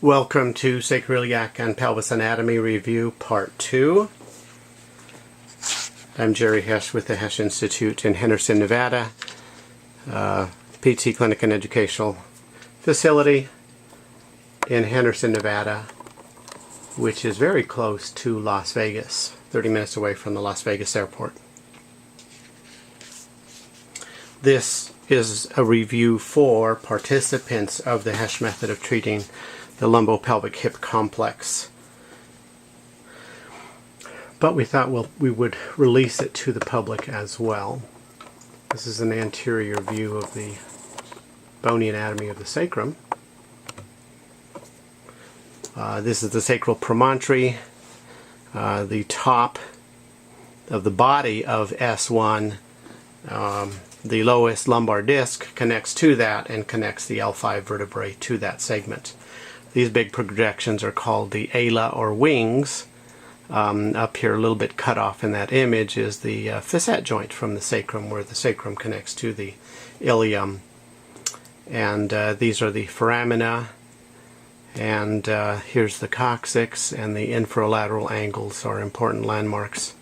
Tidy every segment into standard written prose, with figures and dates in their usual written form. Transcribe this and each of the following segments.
Welcome to Sacroiliac and Pelvis Anatomy Review Part 2. I'm Jerry Hesch with the Hesch Institute in Henderson, Nevada, PT Clinic and Educational Facility in Henderson, Nevada, which is very close to Las Vegas, 30 minutes away from the Las Vegas airport. This is a review for participants of the Hesch method of treating the lumbopelvic hip complex. But we thought we would release it to the public as well. This is an anterior view of the bony anatomy of the sacrum. This is the sacral promontory, the top of the body of S1. The lowest lumbar disc connects to that and connects the L5 vertebrae to that segment. These big projections are called the ala or wings. Up here a little bit cut off in that image is the facet joint from the sacrum, where the sacrum connects to the ilium. And these are the foramina, and here's the coccyx, and the infralateral angles are important landmarks.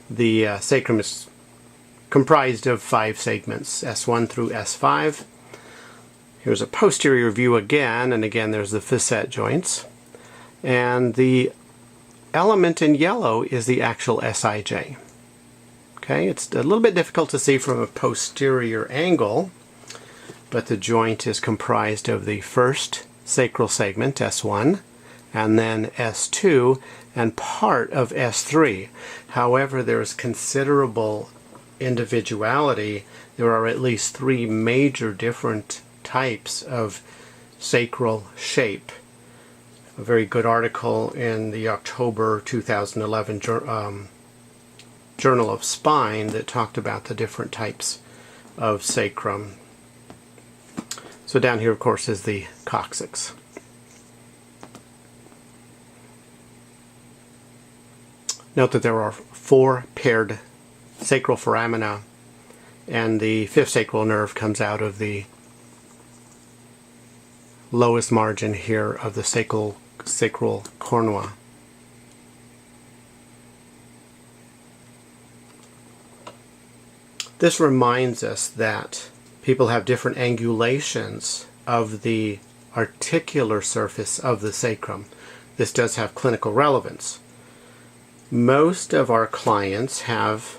The sacrum is comprised of 5 segments, S1 through S5. Here's a posterior view again, and again there's the facet joints. And the element in yellow is the actual SIJ. Okay, it's a little bit difficult to see from a posterior angle, but the joint is comprised of the first sacral segment, S1, and then S2, and part of S3. However, there is considerable individuality. There are at least 3 major different types of sacral shape. A very good article in the October 2011 Journal of Spine that talked about the different types of sacrum. So down here, of course, is the coccyx. Note that there are 4 paired sacral foramina, and the 5th sacral nerve comes out of the lowest margin here of the sacral cornua. This reminds us that people have different angulations of the articular surface of the sacrum. This does have clinical relevance. Most of our clients have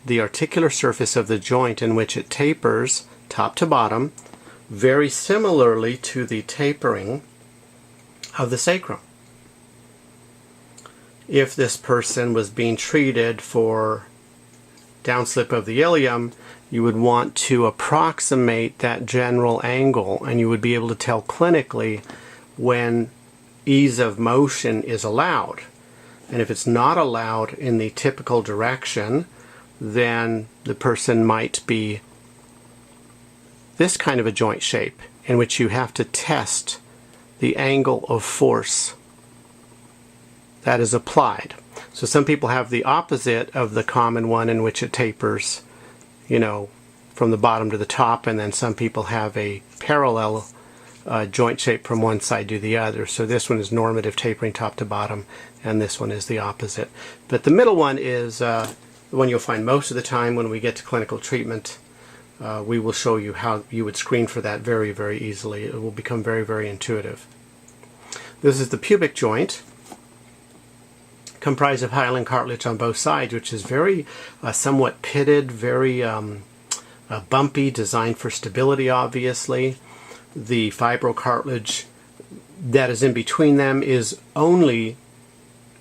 the articular surface of the joint in which it tapers top to bottom, very similarly to the tapering of the sacrum. If this person was being treated for downslip of the ilium, you would want to approximate that general angle, and you would be able to tell clinically when ease of motion is allowed. And if it's not allowed in the typical direction, then the person might be this kind of a joint shape, in which you have to test the angle of force that is applied. So some people have the opposite of the common one, in which it tapers, from the bottom to the top, and then some people have a parallel joint shape from one side to the other. So this one is normative tapering top to bottom, and this one is the opposite. But the middle one is the one you'll find most of the time when we get to clinical treatment. We will show you how you would screen for that very, very easily. It will become very, very intuitive. This is the pubic joint, comprised of hyaline cartilage on both sides, which is very somewhat pitted, very bumpy, designed for stability, obviously. The fibrocartilage that is in between them is only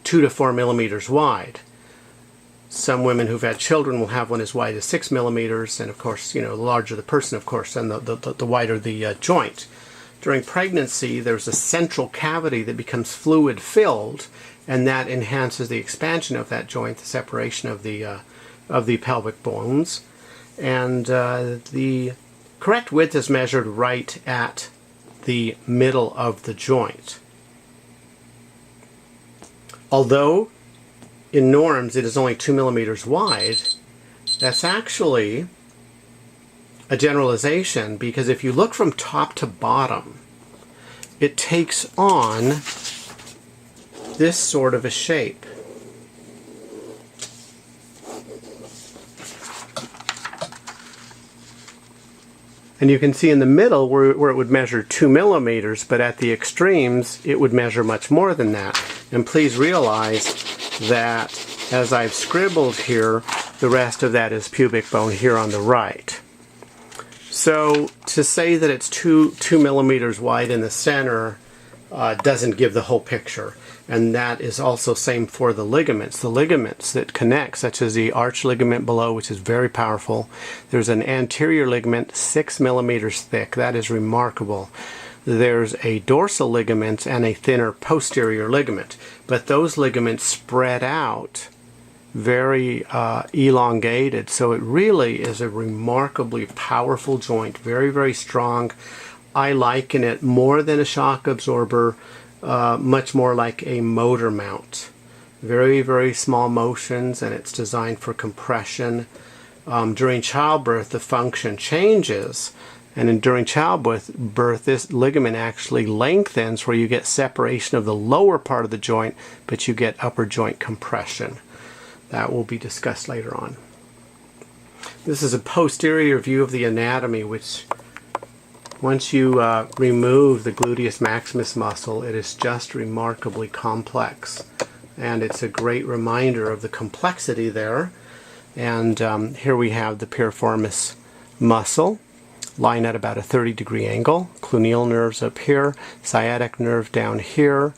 2 to 4 millimeters wide. Some women who've had children will have one as wide as 6 millimeters, and of course, the larger the person, of course, and the wider the joint. During pregnancy, there's a central cavity that becomes fluid filled, and that enhances the expansion of that joint, the separation of the pelvic bones. And the correct width is measured right at the middle of the joint. Although in norms it is only 2 millimeters wide, that's actually a generalization, because if you look from top to bottom, it takes on this sort of a shape. And you can see in the middle where it would measure 2 millimeters, but at the extremes it would measure much more than that. And please realize that as I've scribbled here, the rest of that is pubic bone here on the right. So to say that it's 2 millimeters wide in the center doesn't give the whole picture. And that is also same for the ligaments. The ligaments that connect, such as the arch ligament below, which is very powerful. There's an anterior ligament 6 millimeters thick. That is remarkable. There's a dorsal ligament and a thinner posterior ligament. But those ligaments spread out very elongated. So it really is a remarkably powerful joint. Very, very strong. I liken it more than a shock absorber. Much more like a motor mount. Very, very small motions, and it's designed for compression. During childbirth, the function changes, and during childbirth, this ligament actually lengthens, where you get separation of the lower part of the joint, but you get upper joint compression. That will be discussed later on. This is a posterior view of the anatomy, which once you remove the gluteus maximus muscle, it is just remarkably complex. And it's a great reminder of the complexity there. And here we have the piriformis muscle, lying at about a 30-degree angle. Cluneal nerves up here, sciatic nerve down here.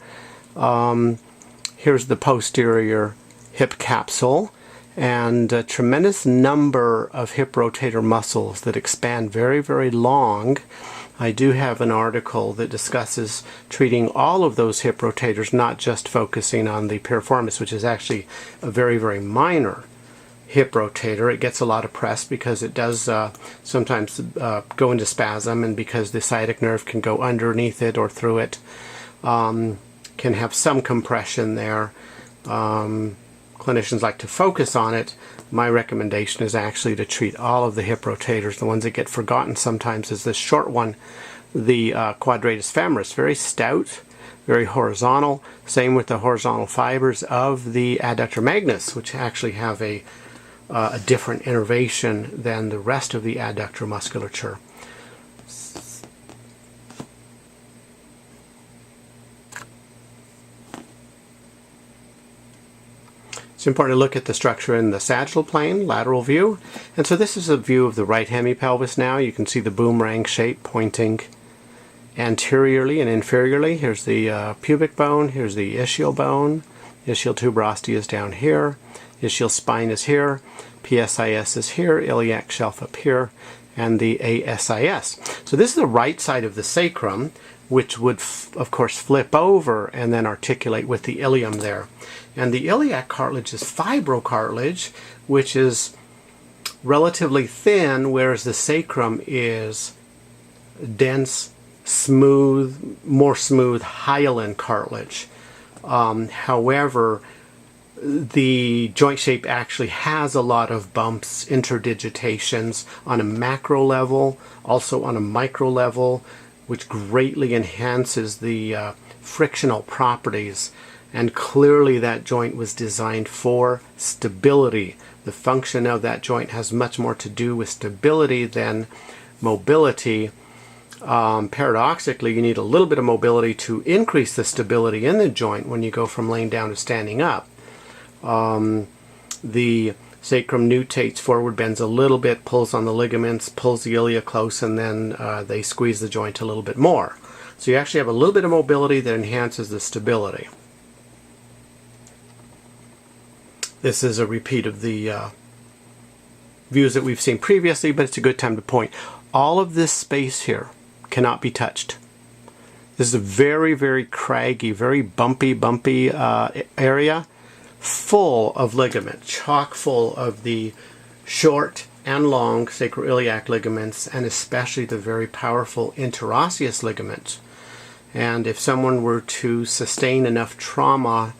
Here's the posterior hip capsule, and a tremendous number of hip rotator muscles that expand very, very long. I do have an article that discusses treating all of those hip rotators, not just focusing on the piriformis, which is actually a very, very minor hip rotator. It gets a lot of press because it does sometimes go into spasm, and because the sciatic nerve can go underneath it or through it, can have some compression there. Clinicians like to focus on it. My recommendation is actually to treat all of the hip rotators. The ones that get forgotten sometimes is this short one, the quadratus femoris. Very stout, very horizontal. Same with the horizontal fibers of the adductor magnus, which actually have a different innervation than the rest of the adductor musculature. It's important to look at the structure in the sagittal plane, lateral view. And so this is a view of the right hemipelvis now. You can see the boomerang shape pointing anteriorly and inferiorly. Here's the pubic bone, here's the ischial bone. Ischial tuberosity is down here. Ischial spine is here. PSIS is here. Iliac shelf up here. And the ASIS. So this is the right side of the sacrum, which would, of course, flip over and then articulate with the ilium there. And the iliac cartilage is fibrocartilage, which is relatively thin, whereas the sacrum is dense, smooth, more smooth hyaline cartilage. However, the joint shape actually has a lot of bumps, interdigitations on a macro level, also on a micro level, which greatly enhances the frictional properties. And clearly that joint was designed for stability. The function of that joint has much more to do with stability than mobility. Paradoxically, you need a little bit of mobility to increase the stability in the joint when you go from laying down to standing up. The sacrum nutates forward, bends a little bit, pulls on the ligaments, pulls the ilia close, and then they squeeze the joint a little bit more. So you actually have a little bit of mobility that enhances the stability. This is a repeat of the views that we've seen previously, but it's a good time to point. All of this space here cannot be touched. This is a very, very craggy, very bumpy area, full of ligament, chock full of the short and long sacroiliac ligaments, and especially the very powerful interosseous ligaments. And if someone were to sustain enough trauma,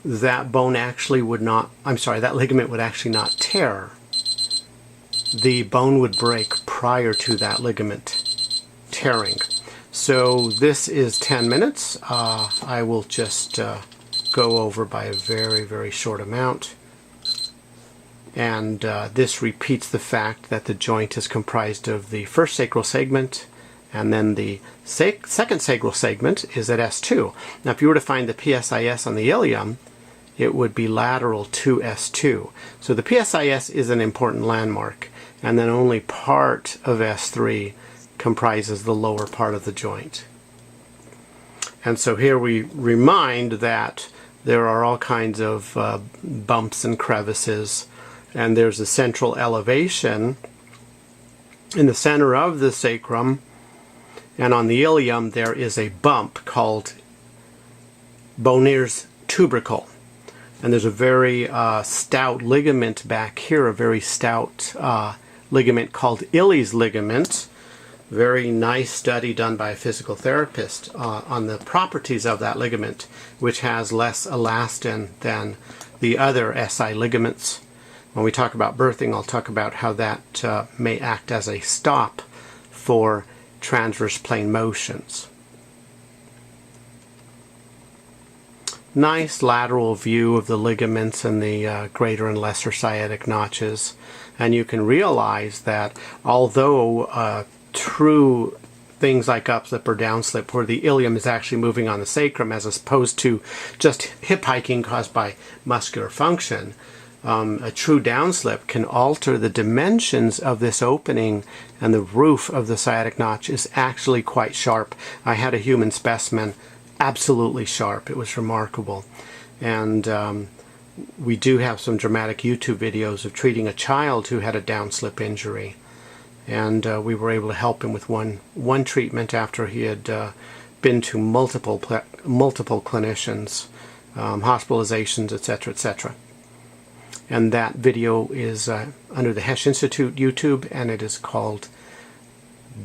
that bone actually would not, that ligament would actually not tear. the bone would break prior to that ligament tearing. So this is 10 minutes. I will just go over by a very, very short amount. And this repeats the fact that the joint is comprised of the first sacral segment, and then the second sacral segment is at S2. Now if you were to find the PSIS on the ilium, it would be lateral to S2. So the PSIS is an important landmark, and then only part of S3 comprises the lower part of the joint. And so here we remind that there are all kinds of bumps and crevices, and there's a central elevation in the center of the sacrum, and on the ilium there is a bump called Bonnier's tubercle. And there's a very stout ligament back here, a very stout ligament called Illy's ligament. Very nice study done by a physical therapist on the properties of that ligament, which has less elastin than the other SI ligaments. When we talk about birthing, I'll talk about how that may act as a stop for transverse plane motions. Nice lateral view of the ligaments and the greater and lesser sciatic notches. And you can realize that although true things like upslip or downslip, where the ilium is actually moving on the sacrum as opposed to just hip hiking caused by muscular function, a true downslip can alter the dimensions of this opening, and the roof of the sciatic notch is actually quite sharp. I had a human specimen, absolutely sharp. It was remarkable. And we do have some dramatic YouTube videos of treating a child who had a downslip injury. And we were able to help him with one treatment after he had been to multiple clinicians, hospitalizations, etc., etc. And that video is under the Hesch Institute YouTube, and it is called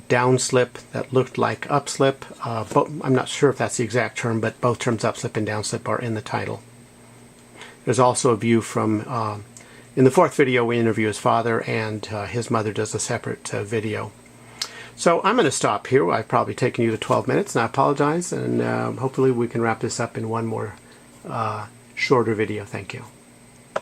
Downslip That Looked Like Upslip. I'm not sure if that's the exact term, but both terms upslip and downslip are in the title. There's also a view from, in the fourth video we interview his father, and his mother does a separate video. So I'm going to stop here. I've probably taken you to 12 minutes, and I apologize, and hopefully we can wrap this up in one more shorter video. Thank you.